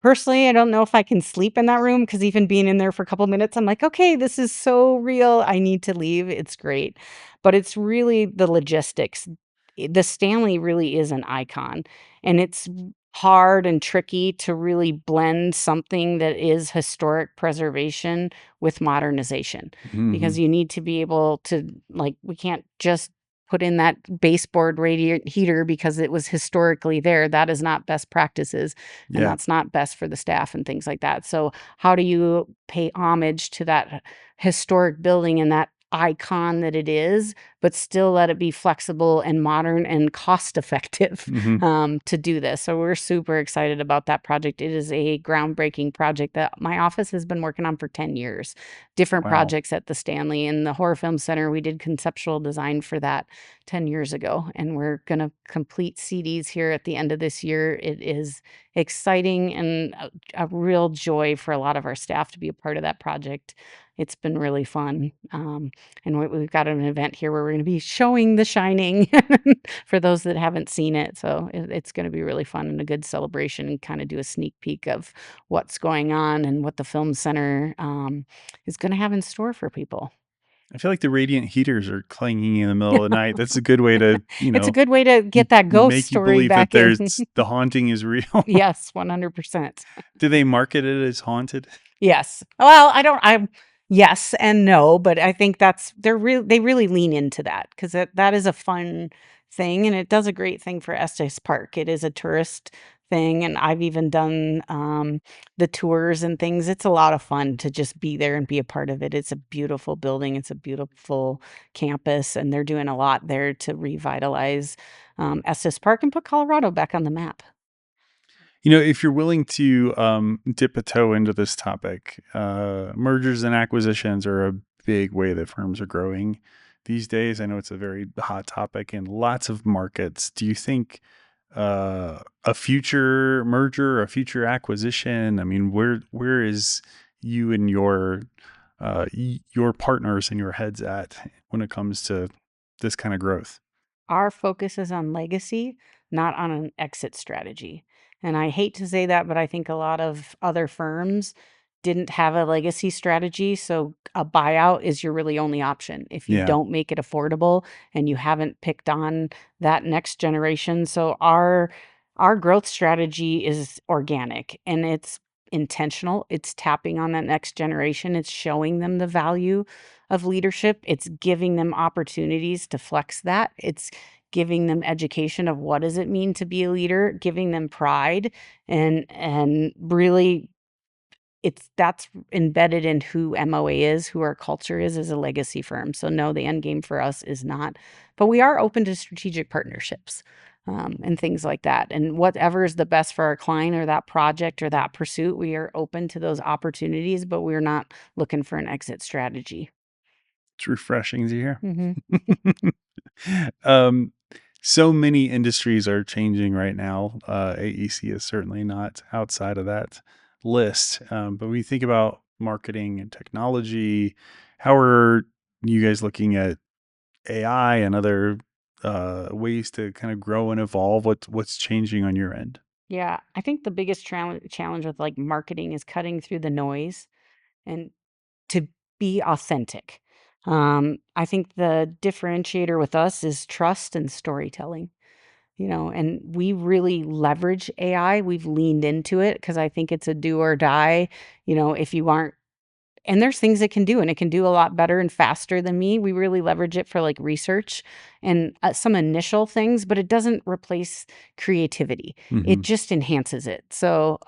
Speaker 2: personally, I don't know if I can sleep in that room, because even being in there for a couple minutes, I'm like, "Okay, this is so real. I need to leave." It's great. But it's really the logistics. The Stanley really is an icon, and it's hard and tricky to really blend something that is historic preservation with modernization,
Speaker 1: Hmm.
Speaker 2: because you need to be able to, like, we can't just put in that baseboard radiator heater because it was historically there. That is not best practices, and
Speaker 1: Yeah.
Speaker 2: that's not best for the staff and things like that. So how do you pay homage to that historic building and that icon that it is, but still let it be flexible and modern and cost effective
Speaker 1: Hmm.
Speaker 2: to do this? So we're super excited about that project. It is a groundbreaking project that my office has been working on for 10 years. Different
Speaker 1: Wow.
Speaker 2: projects at the Stanley and the Horror Film Center. We did conceptual design for that 10 years ago, and we're going to complete CDs here at the end of this year. It is exciting and a real joy for a lot of our staff to be a part of that project. It's been really fun. And we've got an event here where we're going to be showing The Shining for those that haven't seen it. So it's going to be really fun and a good celebration, and kind of do a sneak peek of what's going on and what the film center is going to have in store for people.
Speaker 1: I feel like the radiant heaters are clanging in the middle of the night. That's a good way to,
Speaker 2: It's a good way to get that ghost
Speaker 1: make you
Speaker 2: story
Speaker 1: believe that
Speaker 2: back in.
Speaker 1: there's the haunting is real.
Speaker 2: Yes, 100%.
Speaker 1: Do they market it as haunted?
Speaker 2: Yes. Well, I'm yes and no, but I think they really lean into that, because that is a fun thing, and it does a great thing for Estes Park. It is a tourist thing, and I've even done the tours and things. It's a lot of fun to just be there and be a part of it. It's a beautiful building. It's a beautiful campus, and they're doing a lot there to revitalize Estes Park and put Colorado back on the map.
Speaker 1: If you're willing to dip a toe into this topic, mergers and acquisitions are a big way that firms are growing these days. I know it's a very hot topic in lots of markets. Do you think a future merger, a future acquisition? I mean, where is you and your partners and your heads at when it comes to this kind of growth?
Speaker 2: Our focus is on legacy, not on an exit strategy. And I hate to say that, but I think a lot of other firms didn't have a legacy strategy. So a buyout is your really only option if you
Speaker 1: Yeah.
Speaker 2: don't make it affordable and you haven't picked on that next generation. So our growth strategy is organic and it's intentional. It's tapping on that next generation. It's showing them the value of leadership. It's giving them opportunities to flex that. It's giving them education of what does it mean to be a leader, giving them pride, and really that's embedded in who MOA is, who our culture is as a legacy firm. So no, the end game for us is not, but we are open to strategic partnerships and things like that. And whatever is the best for our client or that project or that pursuit, we are open to those opportunities, but we're not looking for an exit strategy.
Speaker 1: It's refreshing to hear.
Speaker 2: Mhm.
Speaker 1: um, so many industries are changing right now. AEC is certainly not outside of that list. But when you think about marketing and technology, how are you guys looking at AI and other ways to kind of grow and evolve? What's changing on your end?
Speaker 2: Yeah, I think the biggest challenge with like marketing is cutting through the noise and to be authentic. I think the differentiator with us is trust and storytelling, and we really leverage AI. We've leaned into it because I think it's a do or die. If you aren't, and there's things it can do, and it can do a lot better and faster than me. We really leverage it for like research and some initial things, but it doesn't replace creativity. It
Speaker 1: Hmm.
Speaker 2: just enhances it. So,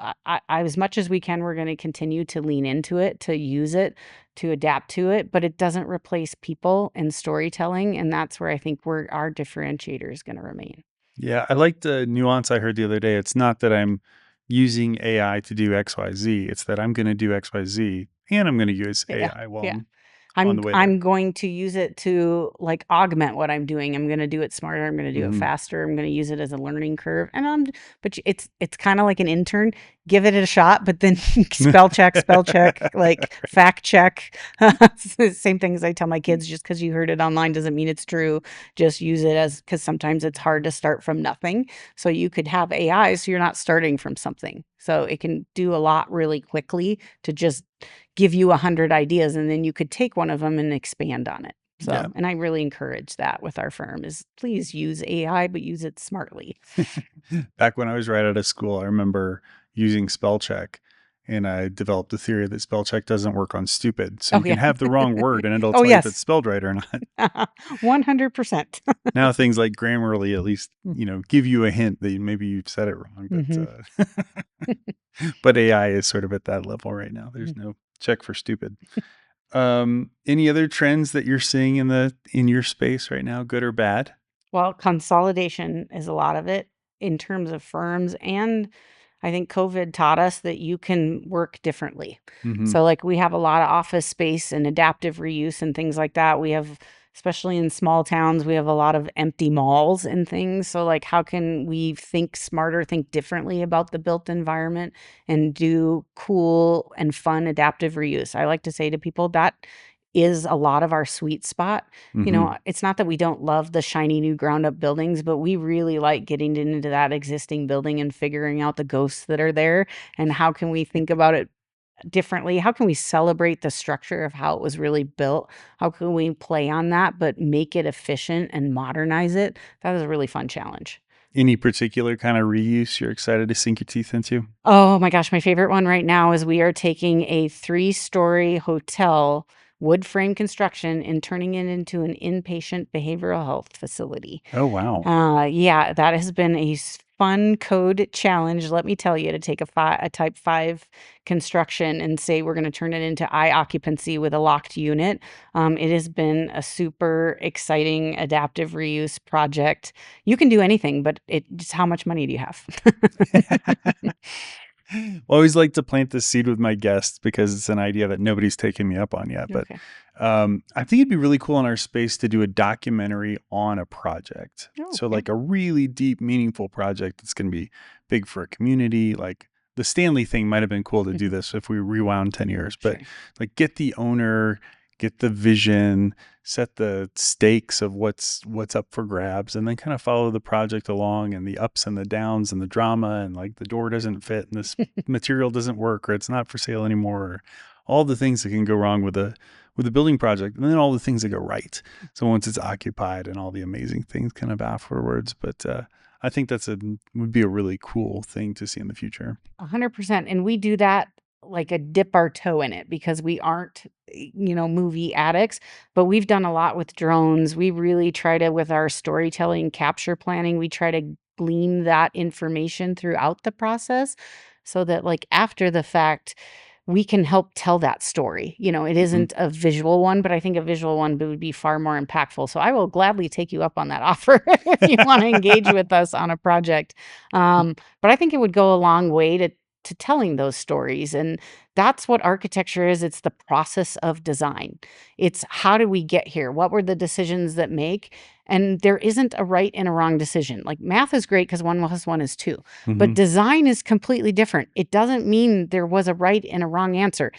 Speaker 2: as much as we can, we're going to continue to lean into it, to use it, to adapt to it, but it doesn't replace people and storytelling. And that's where I think our differentiator is going to remain.
Speaker 1: Yeah, I like the nuance I heard the other day. It's not that I'm using AI to do XYZ. It's that I'm going to do XYZ and I'm going to use
Speaker 2: Yeah,
Speaker 1: AI while
Speaker 2: yeah.
Speaker 1: I'm on
Speaker 2: I'm
Speaker 1: the way there.
Speaker 2: I'm going to use it to, like, augment what I'm doing. I'm gonna do it smarter, I'm gonna do it
Speaker 1: Hmm.
Speaker 2: faster, I'm gonna use it as a learning curve, and it's kinda like an intern. Give it a shot, but then spell check, like, fact check. It's the same thing as I tell my kids, just because you heard it online doesn't mean it's true. Just use it as, because sometimes it's hard to start from nothing. So you could have AI, so you're not starting from something. So it can do a lot really quickly to just give you 100 ideas, and then you could take one of them and expand on it.
Speaker 1: Yeah.
Speaker 2: So, and I really encourage that with our firm is please use AI, but use it smartly.
Speaker 1: Back when I was right out of school, I remember using spell check, and I developed the theory that spell check doesn't work on stupid. So
Speaker 2: Oh,
Speaker 1: you can
Speaker 2: yeah.
Speaker 1: have the wrong word and it'll
Speaker 2: Oh,
Speaker 1: tell you if it's
Speaker 2: yes.
Speaker 1: spelled right or not.
Speaker 2: 100%.
Speaker 1: Now things like Grammarly at least, give you a hint that maybe you've said it wrong,
Speaker 2: Mm-hmm.
Speaker 1: but AI is sort of at that level right now. There's no check for stupid. Any other trends that you're seeing in your space right now, good or bad?
Speaker 2: Well, consolidation is a lot of it in terms of firms, and I think COVID taught us that you can work differently.
Speaker 1: Mm-hmm.
Speaker 2: So, like, we have a lot of office space and adaptive reuse and things like that. We have, especially in small towns, we have a lot of empty malls and things. So, like, how can we think smarter, think differently about the built environment and do cool and fun adaptive reuse? I like to say to people that is a lot of our sweet spot.
Speaker 1: Mm-hmm.
Speaker 2: It's not that we don't love the shiny new ground up buildings, but we really like getting into that existing building and figuring out the ghosts that are there and how can we think about it differently? How can we celebrate the structure of how it was really built? How can we play on that, but make it efficient and modernize it? That is a really fun challenge.
Speaker 1: Any particular kind of reuse you're excited to sink your teeth into?
Speaker 2: Oh my gosh, my favorite one right now is we are taking a 3-story hotel, wood frame construction, and turning it into an inpatient behavioral health facility.
Speaker 1: Oh, wow.
Speaker 2: Yeah, that has been a fun code challenge, let me tell you, to take a type 5 construction and say we're going to turn it into eye occupancy with a locked unit. It has been a super exciting adaptive reuse project. You can do anything, but just how much money do you have?
Speaker 1: Always like to plant the seed with my guests because it's an idea that nobody's taken me up on yet. But
Speaker 2: Okay.
Speaker 1: I think it'd be really cool in our space to do a documentary on a project.
Speaker 2: Oh,
Speaker 1: So,
Speaker 2: yeah.
Speaker 1: like a really deep, meaningful project that's going to be big for a community. Like the Stanley thing might have been cool to do
Speaker 2: Mhm.
Speaker 1: this if we rewound 10 years, but
Speaker 2: Sure.
Speaker 1: like get the owner, get the vision, set the stakes of what's up for grabs, and then kind of follow the project along and the ups and the downs and the drama and like the door doesn't fit and this material doesn't work or it's not for sale anymore, or all the things that can go wrong with a building project, and then all the things that go right. So once it's occupied and all the amazing things kind of afterwards. But I think would be a really cool thing to see in the future.
Speaker 2: 100%. And we do that like a dip our toe in it because we aren't, movie addicts, but we've done a lot with drones. We really try to, with our storytelling capture planning, we try to glean that information throughout the process so that, like, after the fact, we can help tell that story. It
Speaker 1: Hmm.
Speaker 2: isn't a visual one, but I think a visual one would be far more impactful. So I will gladly take you up on that offer if you want to engage with us on a project. But I think it would go a long way to telling those stories. And that's what architecture is. It's the process of design. It's how did we get here? What were the decisions that make? And there isn't a right and a wrong decision. Like math is great because 1 + 1 is 2, but
Speaker 1: Hmm.
Speaker 2: design is completely different. It doesn't mean there was a right and a wrong answer.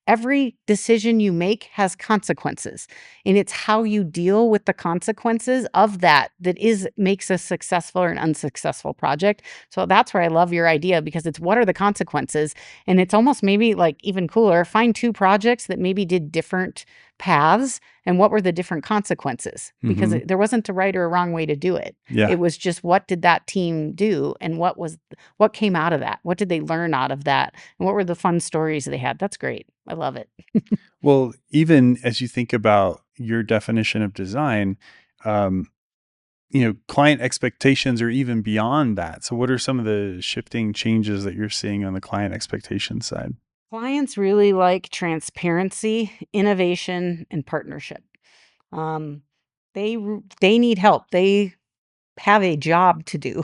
Speaker 2: Every decision you make has consequences, and it's how you deal with the consequences of that is makes a successful or an unsuccessful project. So that's where I love your idea because it's what are the consequences? And it's almost maybe like even cooler, find 2 projects that maybe did different paths and what were the different consequences? Because
Speaker 1: Hmm.
Speaker 2: there wasn't a right or a wrong way to do it.
Speaker 1: Yeah.
Speaker 2: It was just what did that team do and what came out of that? What did they learn out of that? And what were the fun stories they had? That's great. I love it.
Speaker 1: Well, even as you think about your definition of design, um, client expectations are even beyond that. So what are some of the shifting changes that you're seeing on the client expectation side?
Speaker 2: Clients really like transparency, innovation, and partnership. Um, they need help. They have a job to do.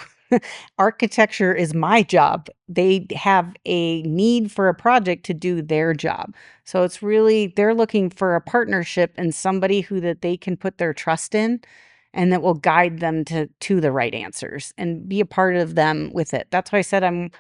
Speaker 2: Architecture is my job. They have a need for a project to do their job. So it's really they're looking for a partnership and somebody who that they can put their trust in and that will guide them to the right answers and be a part of them with it. That's why I said I'm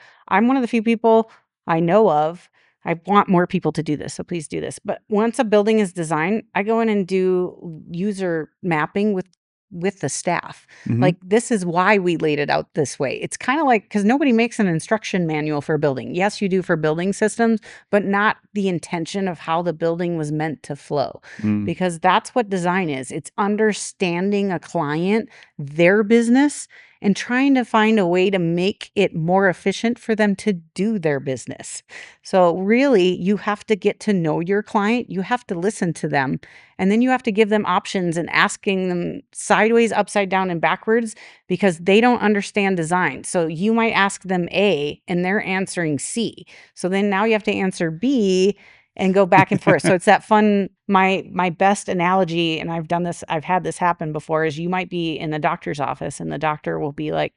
Speaker 2: one of the few people I know of. I want more people to do this, so please do this. But once a building is designed, I go in and do user mapping with with the staff.
Speaker 1: Hmm.
Speaker 2: Like, this is why we laid it out this way. It's kind of like, because nobody makes an instruction manual for building. Yes, you do for building systems, but not the intention of how the building was meant to flow.
Speaker 1: Mm.
Speaker 2: Because that's what design is. It's understanding a client, their business, and trying to find a way to make it more efficient for them to do their business. So really, you have to get to know your client. You have to listen to them, and then you have to give them options and asking them sideways, upside down, and backwards, because they don't understand design. So you might ask them A and they're answering C. So then now you have to answer B and go back and forth. So it's that fun, my best analogy, and I've had this happen before, is you might be in the doctor's office and the doctor will be like,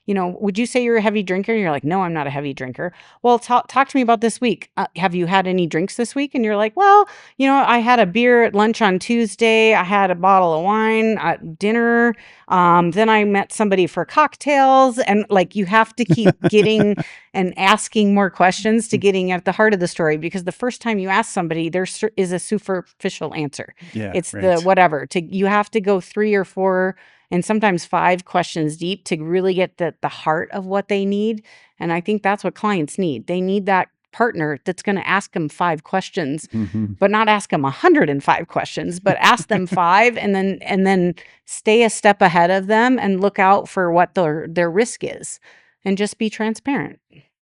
Speaker 2: would you say you're a heavy drinker? And you're like, no, I'm not a heavy drinker. Well, talk to me about this week. Have you had any drinks this week? And you're like, well, I had a beer at lunch on Tuesday. I had a bottle of wine at dinner. Then I met somebody for cocktails. And like, you have to keep getting and asking more questions to getting at the heart of the story, because the first time you ask somebody, is a superficial answer.
Speaker 1: Yeah,
Speaker 2: It's the
Speaker 1: right.
Speaker 2: whatever. You have to go 3 or 4 and sometimes 5 questions deep to really get the heart of what they need. And I think that's what clients need. They need that partner that's going to ask them 5 questions,
Speaker 1: Hmm.
Speaker 2: but not ask them 105 questions, but ask them 5, and then stay a step ahead of them and look out for what their risk is, and just be transparent.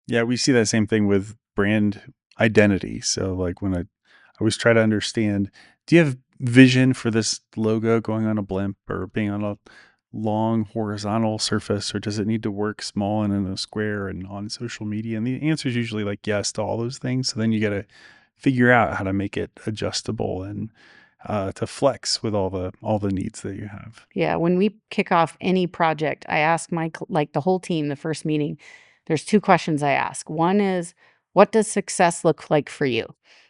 Speaker 1: Yeah, we see that same thing with brand identity. So, like, when I always try to understand, do you have vision for this logo going on a blimp or being on a long horizontal surface, or does it need to work small and in a square and on social media? And the answer is usually like yes to all those things. So then you got to figure out how to make it adjustable and to flex with all the needs that you have.
Speaker 2: Yeah, when we kick off any project, I ask like the whole team, the first meeting, there's 2 questions I ask. One is, what does success look like for you?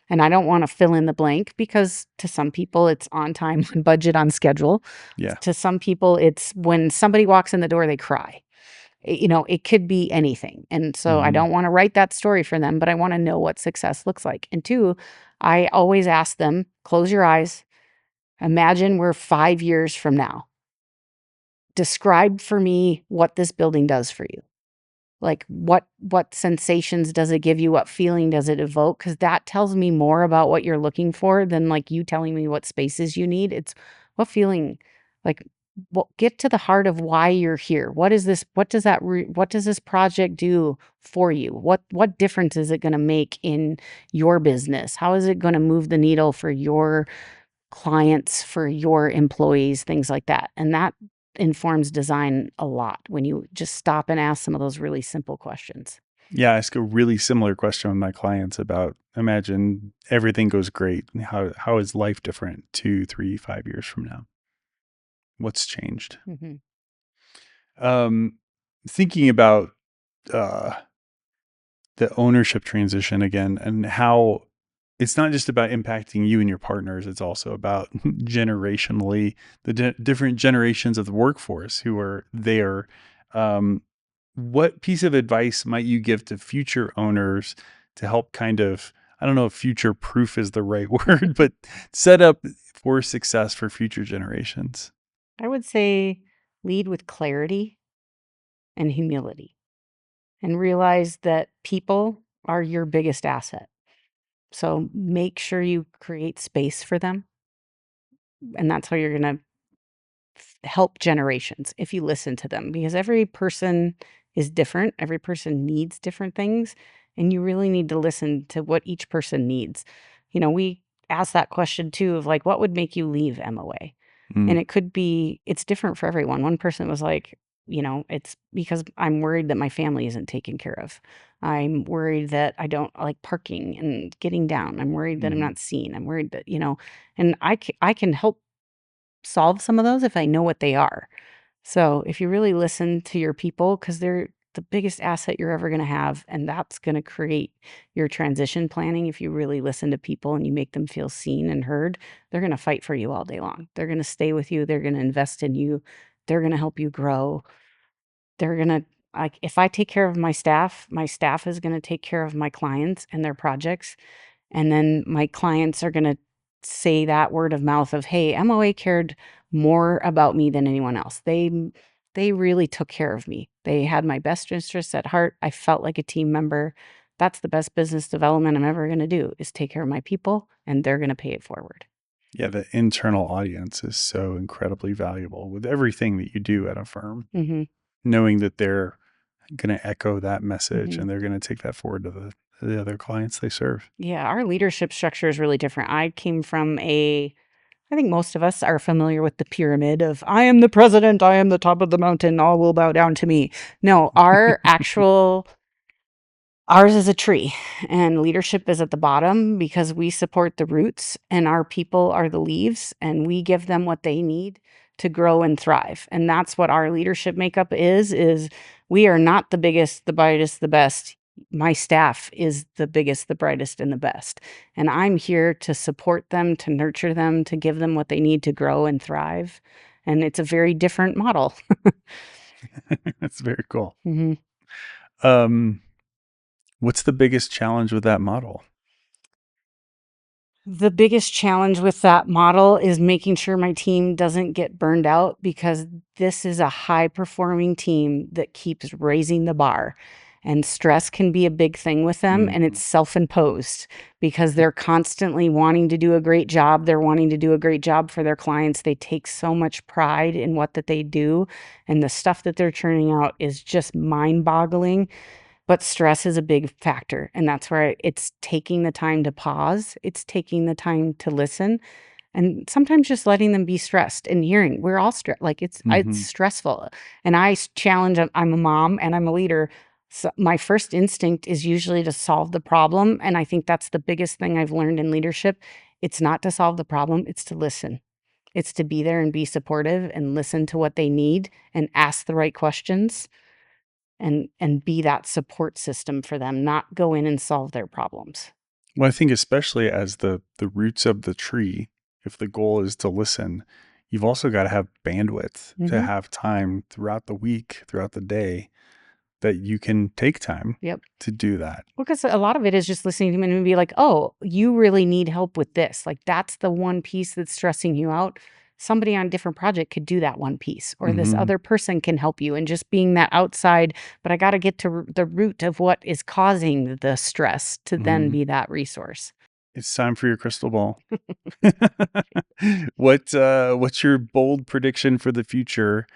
Speaker 2: And I don't want to fill in the blank, because to some people it's on time, on budget, on schedule.
Speaker 1: Yeah.
Speaker 2: To some people it's when somebody walks in the door, they cry. It could be anything. And so I
Speaker 1: Hmm.
Speaker 2: don't want to write that story for them, but I want to know what success looks like. And 2, I always ask them, close your eyes. Imagine we're 5 years from now. Describe for me what this building does for you. Like, what sensations does it give you? What feeling does it evoke? Because that tells me more about what you're looking for than like you telling me what spaces you need. It's what feeling, like, get to the heart of why you're here. What is this? What does this project do for you? What difference is it going to make in your business? How is it going to move the needle for your clients, for your employees, things like that? And that informs design a lot when you just stop and ask some of those really simple questions.
Speaker 1: Yeah, I ask a really similar question with my clients about, imagine everything goes great. How is life different 2, 3, 5 years from now? What's changed?
Speaker 2: Hmm.
Speaker 1: Um, Thinking about uh, the ownership transition again, and how it's not just about impacting you and your partners, it's also about generationally the different generations of the workforce who are there. Um, what piece of advice might you give to future owners to help kind of, I don't know if future proof is the right word, but set up for success for future generations?
Speaker 2: I would say lead with clarity and humility, and realize that people are your biggest asset. So make sure you create space for them. And that's how you're going to help generations, if you listen to them, because every person is different. Every person needs different things. And you really need to listen to what each person needs. We asked that question too, of like, what would make you leave MOA?
Speaker 1: Mm.
Speaker 2: And it's different for everyone. One person was like, it's because I'm worried that my family isn't taken care of. I'm worried that I don't like parking and getting down. I'm worried that I'm
Speaker 1: Mm.
Speaker 2: not seen. I'm worried that, and I can help solve some of those if I know what they are. So if you really listen to your people, because they're the biggest asset you're ever going to have, and that's going to create your transition planning. If you really listen to people and you make them feel seen and heard, they're going to fight for you all day long. They're going to stay with you. They're going to invest in you. They're going to help you grow. They're going to, like, if I take care of my staff is going to take care of my clients and their projects. And then my clients are going to say that word of mouth of, hey, MOA cared more about me than anyone else. They really took care of me. They had my best interests at heart. I felt like a team member. That's the best business development I'm ever going to do, is take care of my people, and they're going to pay it forward.
Speaker 1: Yeah, the internal audience is so incredibly valuable with everything that you do at a firm.
Speaker 2: Mm-hmm.
Speaker 1: Knowing that they're going to echo that message
Speaker 2: Mm-hmm.
Speaker 1: and they're going to take that forward to the other clients they serve.
Speaker 2: Yeah, our leadership structure is really different. I came from I think most of us are familiar with the pyramid of, I am the president, I am the top of the mountain, all will bow down to me. No, ours is a tree, and leadership is at the bottom because we support the roots and our people are the leaves, and we give them what they need to grow and thrive. And that's what our leadership makeup is we are not the biggest, the brightest, the best. My staff is the biggest, the brightest, and the best. And I'm here to support them, to nurture them, to give them what they need to grow and thrive. And it's a very different model.
Speaker 1: That's very cool.
Speaker 2: Mhm.
Speaker 1: Um, what's the biggest challenge with that model?
Speaker 2: The biggest challenge with that model is making sure my team doesn't get burned out, because this is a high performing team that keeps raising the bar, and stress can be a big thing with them, and
Speaker 1: Mhm.
Speaker 2: it's self-imposed because they're constantly wanting to do a great job. They're wanting to do a great job for their clients. They take so much pride in what that they do, and the stuff that they're churning out is just mind-boggling. But stress is a big factor, and that's where it's taking the time to pause, it's taking the time to listen, and sometimes just letting them be stressed and hearing, we're all stressed. Like, it's
Speaker 1: Mhm.
Speaker 2: stressful, and challenge. I'm a mom and I'm a leader, so my first instinct is usually to solve the problem, and I think that's the biggest thing I've learned in leadership. It's not to solve the problem, it's to listen. It's to be there and be supportive and listen to what they need and ask the right questions, and be that support system for them, not go in and solve their problems.
Speaker 1: Well, I think especially as the roots of the tree, if the goal is to listen, you've also got to have bandwidth to
Speaker 2: Mhm.
Speaker 1: have time throughout the week, throughout the day, that you can take time
Speaker 2: Yep.
Speaker 1: to do that.
Speaker 2: Because a lot of it is just listening to them and be like, "Oh, you really need help with this." Like, that's the one piece that's stressing you out. Somebody on a different project could do that one piece, or this
Speaker 1: Mhm.
Speaker 2: other person can help you, and just being that outside, but I got to get to the root of what is causing the stress to then
Speaker 1: Mhm.
Speaker 2: be that resource.
Speaker 1: It's time for your crystal ball. What's your bold prediction for the future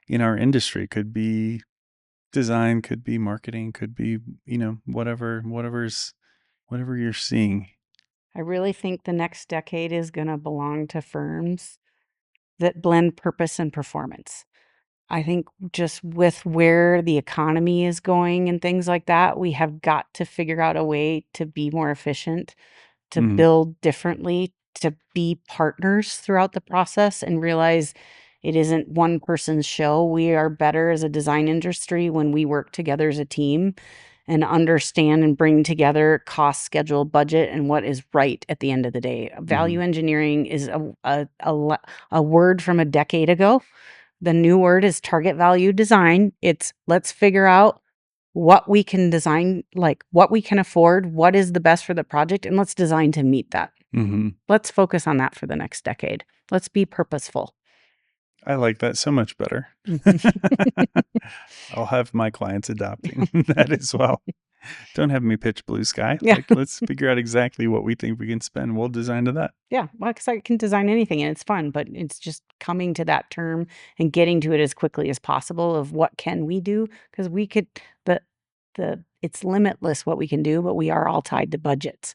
Speaker 1: in our industry? Could be design, could be marketing, could be, whatever you're seeing.
Speaker 2: I really think the next decade is going to belong to firms that blend purpose and performance. I think just with where the economy is going and things like that, we have got to figure out a way to be more efficient, to
Speaker 1: Mhm.
Speaker 2: build differently, to be partners throughout the process, and realize it isn't one person's show. We are better as a design industry when we work together as a team and understand and bring together cost, schedule, budget, and what is right at the end of the day. Value
Speaker 1: Mhm.
Speaker 2: engineering is a word from a decade ago. The new word is target value design. It's, let's figure out what we can design, like what we can afford, what is the best for the project, and let's design to meet that.
Speaker 1: Mhm.
Speaker 2: Let's focus on that for the next decade. Let's be purposeful.
Speaker 1: I like that so much better. I'll have my clients adopting that as well. Don't have me pitch blue sky.
Speaker 2: Yeah.
Speaker 1: Like, let's figure out exactly what we think we can spend. We'll design to that.
Speaker 2: Yeah. Well, because I can design anything and it's fun, but it's just coming to that term and getting to it as quickly as possible of what can we do? Because we could, the, it's limitless what we can do, but we are all tied to budgets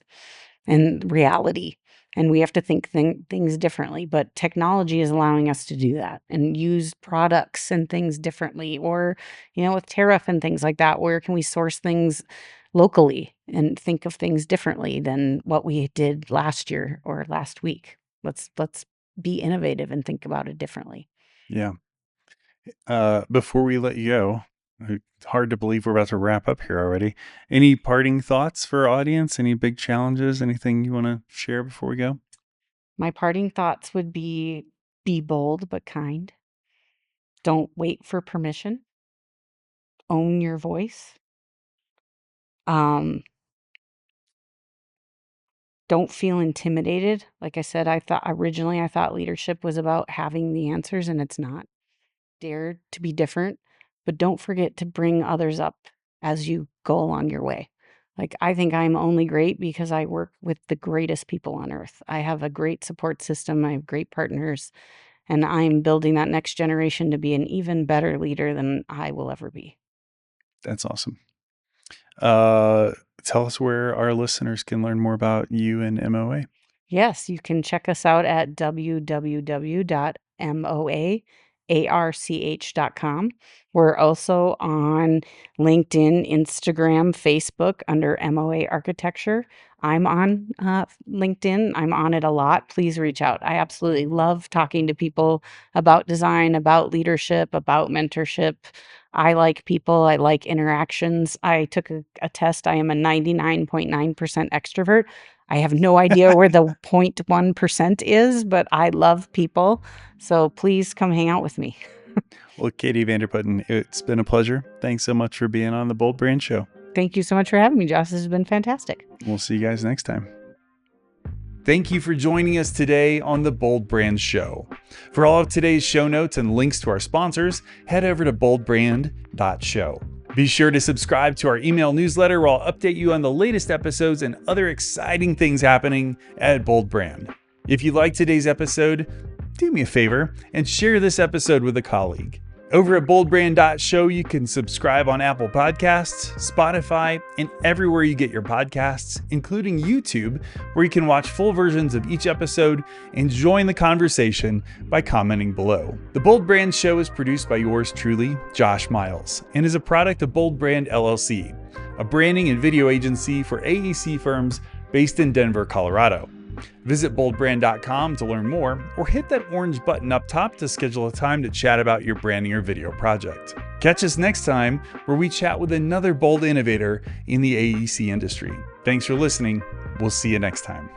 Speaker 2: and reality. And we have to think things differently. But technology is allowing us to do that and use products and things differently. Or, with tariff and things like that, where can we source things locally and think of things differently than what we did last year or last week? Let's be innovative and think about it differently.
Speaker 1: Yeah. Before we let you go, hard to believe we're about to wrap up here already. Any parting thoughts for our audience? Any big challenges? Anything you want to share before we go?
Speaker 2: My parting thoughts would be bold but kind. Don't wait for permission. Own your voice. Um, don't feel intimidated. Like I said, originally I thought leadership was about having the answers, and it's not. Dare to be different, but don't forget to bring others up as you go along your way. Like, I think I'm only great because I work with the greatest people on earth. I have a great support system. I have great partners, and I'm building that next generation to be an even better leader than I will ever be.
Speaker 1: That's awesome. Tell us where our listeners can learn more about you and MOA.
Speaker 2: Yes, you can check us out at www.moaarch.com. We're also on LinkedIn, Instagram, Facebook under MOA Architecture. I'm on LinkedIn. I'm on it a lot. Please reach out. I absolutely love talking to people about design, about leadership, about mentorship. I like people. I like interactions. I took a test. I am a 99.9% extrovert. I have no idea where the 0.1% is, but I love people. So please come hang out with me.
Speaker 1: Well, Katie Vander Putten, it's been a pleasure. Thanks so much for being on the Bold Brand Show.
Speaker 2: Thank you so much for having me, Josh. This has been fantastic.
Speaker 1: We'll see you guys next time. Thank you for joining us today on the Bold Brand Show. For all of today's show notes and links to our sponsors, head over to boldbrand.show. Be sure to subscribe to our email newsletter where I'll update you on the latest episodes and other exciting things happening at Bold Brand. If you liked today's episode, do me a favor and share this episode with a colleague. Over at boldbrand.show, you can subscribe on Apple Podcasts, Spotify, and everywhere you get your podcasts, including YouTube, where you can watch full versions of each episode and join the conversation by commenting below. The Bold Brand Show is produced by yours truly, Josh Miles, and is a product of Bold Brand LLC, a branding and video agency for AEC firms based in Denver, Colorado. Visit boldbrand.com to learn more, or hit that orange button up top to schedule a time to chat about your branding or video project. Catch us next time where we chat with another bold innovator in the AEC industry. Thanks for listening. We'll see you next time.